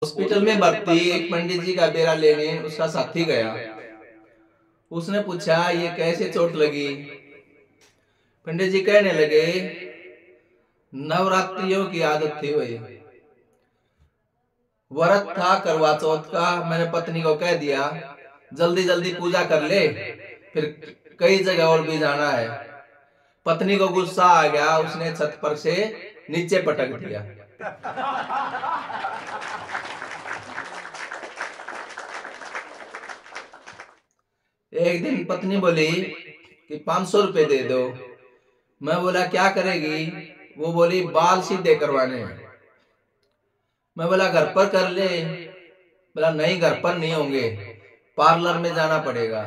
Hospital में भर्ती एक पंडित जी का बेरा लेने उसका साथी गया। उसने पूछा, ये कैसे चोट लगी? पंडित जी कहने लगे, नवरात्रियों की आदत थी वही, व्रत था करवा चौथ का। मैंने पत्नी को कह दिया जल्दी जल्दी पूजा कर ले, फिर कई जगह और भी जाना है। पत्नी को गुस्सा आ गया, उसने छत पर से नीचे पटक दिया। एक दिन पत्नी बोली कि 500 रुपए दे दो। मैं बोला क्या करेगी? वो बोली बाल सीधे करवाने हैं। मैं बोला घर पर कर ले। बोला नहीं, घर पर नहीं होंगे, पार्लर में जाना पड़ेगा।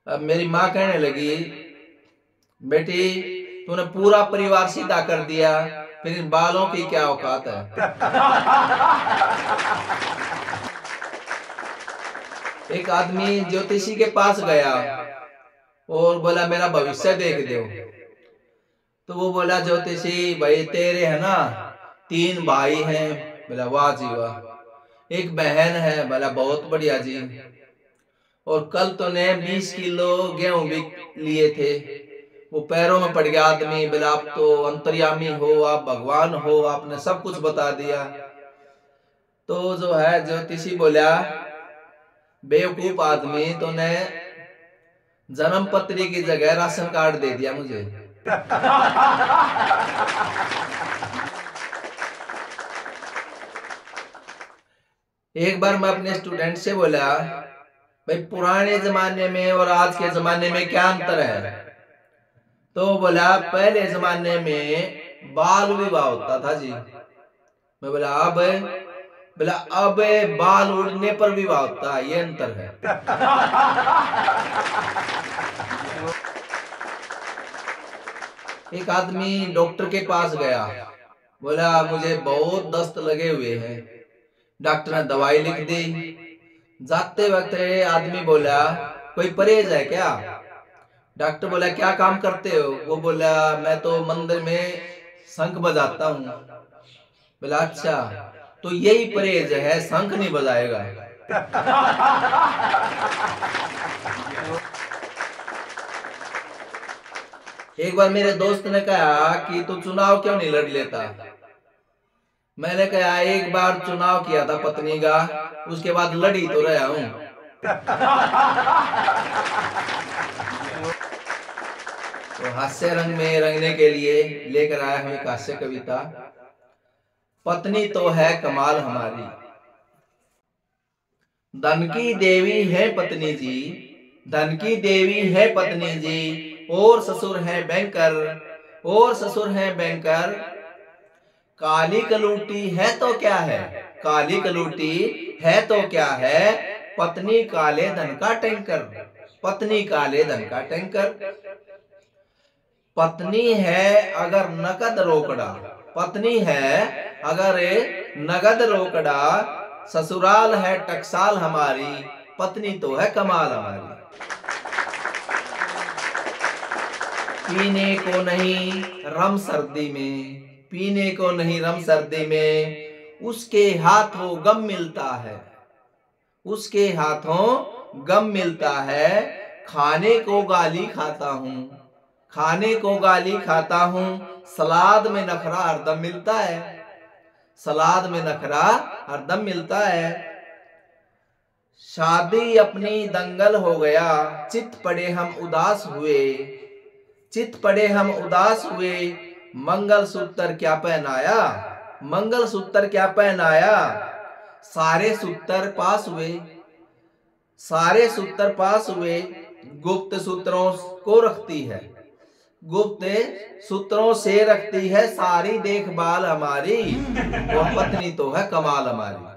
अब मेरी माँ कहने लगी, बेटी तूने पूरा परिवार सीधा कर दिया, फिर इन बालों की क्या औकात है? एक आदमी ज्योतिषी के पास गया और बोला मेरा भविष्य देख दो। तो वो बोला, ज्योतिषी भाई तेरे है ना 3 भाई हैं। बोला वाह जी वाह। एक बहन है। बोला बहुत बढ़िया जी। और कल तूने 20 किलो गेहूं भी लिए थे। वो पैरों में पड़ गया आदमी। बोला आप तो अंतर्यामी हो, आप भगवान हो, आपने सब कुछ बता दिया। तो जो है ज्योतिषी बोला, बेवकूफ आदमी, तूने जन्म पत्री की जगह राशन कार्ड दे दिया मुझे। एक बार मैं अपने स्टूडेंट से बोला, भाई पुराने जमाने में और आज के जमाने में क्या अंतर है? तो बोला पहले जमाने में बाल विवाह होता था जी। मैं बोला अब? बोला अब बाल उड़ने पर विवाह होता है, ये अंतर है। एक आदमी डॉक्टर के पास गया। बोला मुझे बहुत दस्त लगे हुए हैं। डॉक्टर ने दवाई लिख दी। जाते वक्त आदमी बोला, कोई परहेज है क्या? डॉक्टर बोला क्या काम करते हो? वो बोला मैं तो मंदिर में शंख बजाता हूँ। बोला अच्छा, तो यही परहेज है, शंख नहीं बजाएगा। एक बार मेरे दोस्त ने कहा कि तू चुनाव क्यों नहीं लड़ लेता? मैंने कहा एक बार चुनाव किया था पत्नी का, उसके बाद लड़ी तो रहा हूं। तो हास्य रंग में रंगने के लिए लेकर आया हूं एक हास्य कविता। पत्नी तो है कमाल हमारी, धन की देवी है पत्नी जी, धन की देवी है पत्नी जी, और ससुर है बैंकर, और ससुर है बैंकर। काली कलूटी है तो क्या है, काली कलूटी है तो क्या है, पत्नी काले धन का टैंकर, पत्नी काले धन का टैंकर। पत्नी है अगर नकद रोकड़ा, पत्नी है अगर नगद रोकड़ा, ससुराल है टकसाल हमारी, पत्नी तो है कमाल हमारी। पीने को नहीं रम सर्दी में, पीने को नहीं रम सर्दी में, उसके हाथों गम मिलता है, उसके हाथों गम मिलता है। खाने को गाली खाता हूँ, खाने को गाली खाता हूँ, सलाद में नखरा हरदम मिलता है, सलाद में नखरा हरदम मिलता है। शादी अपनी दंगल हो गया, चित पड़े हम उदास हुए, चित पड़े हम उदास हुए, मंगल सूत्र क्या पहनाया, मंगल सूत्र क्या पहनाया। सारे सूत्र पास हुए, सारे सूत्र पास हुए, गुप्त सूत्रों को रखती है, गुप्त सूत्रों से रखती है सारी देखभाल हमारी, वो पत्नी तो है कमाल हमारी।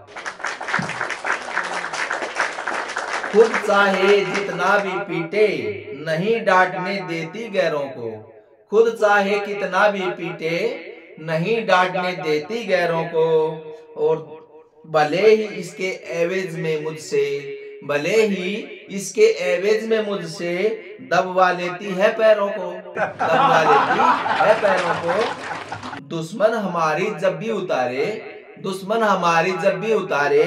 खुद चाहे जितना भी पीटे, नहीं डांटने देती गैरों को, खुद चाहे कितना भी पीटे, नहीं डांटने देती गैरों को। और भले ही इसके एवज में मुझसे, भले ही इसके एवज में मुझसे दबवा लेती है पैरों को, दबवा लेती है पैरों को। दुश्मन हमारी जब भी उतारे, दुश्मन हमारी जब भी उतारे,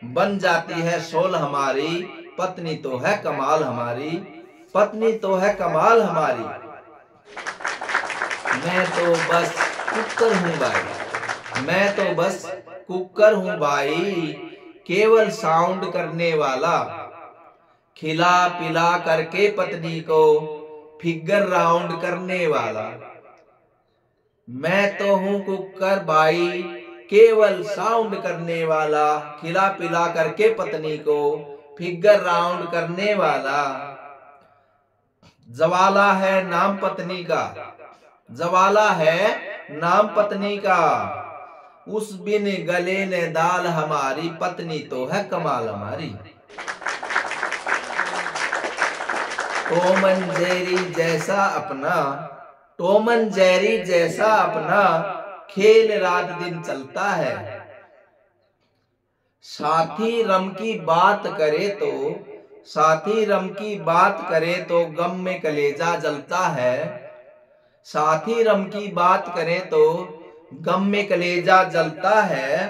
बन जाती है शोल हमारी, पत्नी तो है कमाल हमारी, पत्नी तो है कमाल हमारी। मैं तो बस कुकर हूँ भाई, मैं तो बस कुकर हूँ भाई, केवल साउंड करने वाला, खिला पिला करके पत्नी को फिगर राउंड करने वाला। मैं तो हूँ कुकर भाई, केवल साउंड करने वाला, खिला पिला करके पत्नी को फिगर राउंड करने वाला। जवाला है नाम पत्नी का, जवाला है नाम पत्नी का, उस बिन गले ने दाल हमारी, पत्नी तो है कमाल हमारी। टॉम एंड जेरी जैसा अपना, टॉम एंड जेरी जैसा अपना, खेल रात दिन चलता है। साथी रम की बात करे तो, साथी रम की बात करे तो गम में कलेजा जलता है। साथी रम की बात करे तो गम में कलेजा जलता है।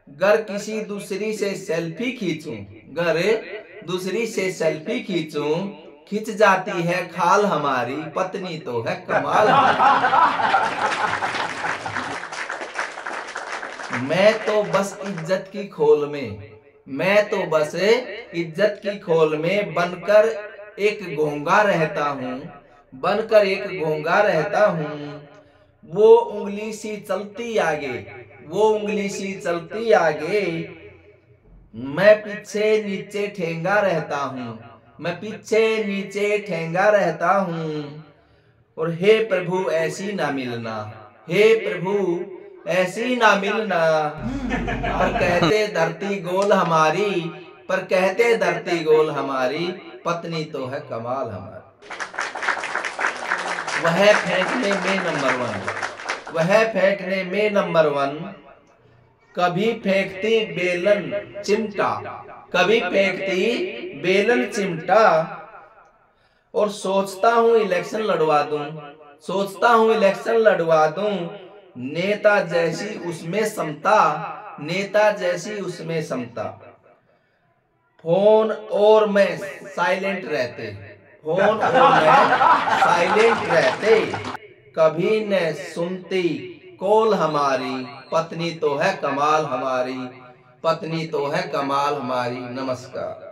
गर किसी दूसरी से सेल्फी खींचूं, गर दूसरी से सेल्फी खींचूं, खिंच जाती है खाल हमारी, पत्नी तो है कमाल मैं तो बस इज्जत की खोल में, मैं तो बस इज्जत की खोल में बनकर एक घोंगा रहता हूँ, बनकर एक घोंगा रहता हूँ। वो उंगली सी चलती आगे, वो उंगली सी चलती आगे, मैं पीछे नीचे ठेंगा रहता हूँ, मैं पीछे नीचे ठेंगा रहता हूँ। और हे प्रभु ऐसी ना मिलना, हे प्रभु ऐसी ना मिलना, पर कहते धरती गोल हमारी, पर कहते धरती गोल हमारी, पत्नी तो है कमाल हमारी। वह फेंकने में नंबर वन, वह फेंकने में नंबर वन, कभी फेंकती बेलन चिमटा, कभी फेंकती बेलन चिमटा। और सोचता हूँ इलेक्शन लड़वा दूं, सोचता हूँ इलेक्शन लड़वा दूं, नेता जैसी उसमें समता, नेता जैसी उसमें समता। फोन और मैं साइलेंट रहते, फोन और मैं साइलेंट रहते, कभी न सुनती कॉल हमारी, पत्नी तो है कमाल हमारी, पत्नी तो है कमाल हमारी। नमस्कार।